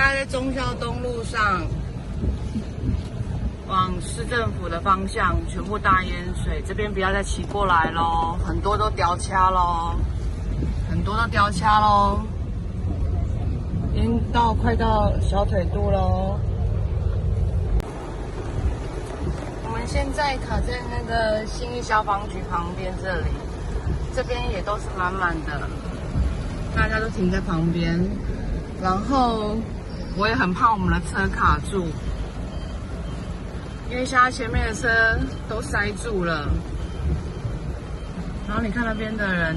在在忠孝东路上，往市政府的方向全部大淹水，这边不要再骑过来咯，很多都掉卡咯，已经快到小腿肚咯。我们现在卡在那个信义消防局旁边这边也都是满满的，大家都停在旁边，然后我也很怕我们的车卡住，因为现在前面的车都塞住了。然后你看那边的人，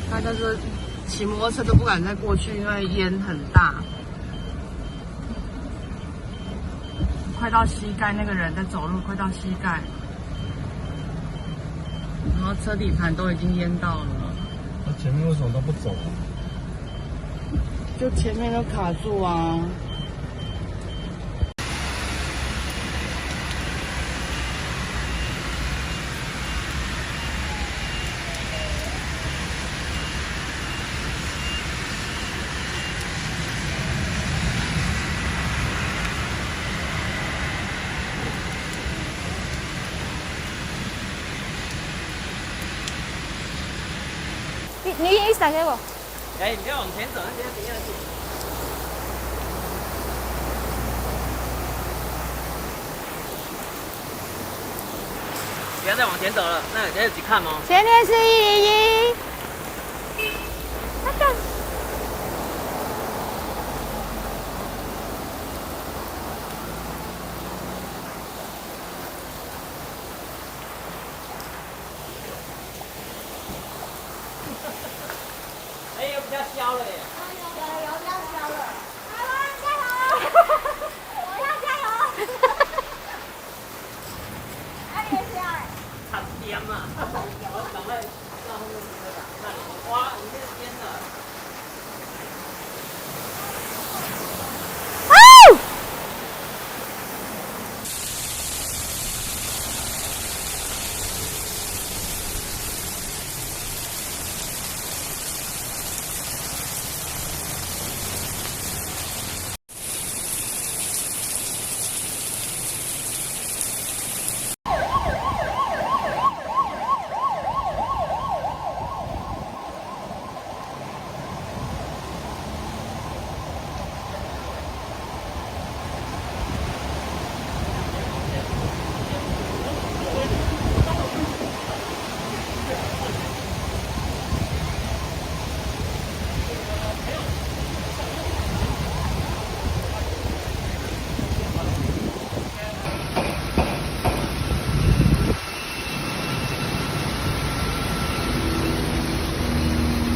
大家说骑摩托车都不敢再过去，因为烟很大。快到膝盖，那个人在走路，快到膝盖，然后车底盘都已经淹到了。那前面为什么都不走啊？就前面都卡住啊。你一闪给我。哎，你要往前走，那边不要紧。不要再往前走了，那你要自己看哦。前面是101。那个。哎，又比较消了耶。有比较消了。台湾加油！我要加油！哪里消哎？很颠嘛。我赶快到后面车吧。那里，哇，你这个颠了。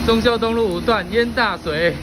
忠孝东路5段淹大水。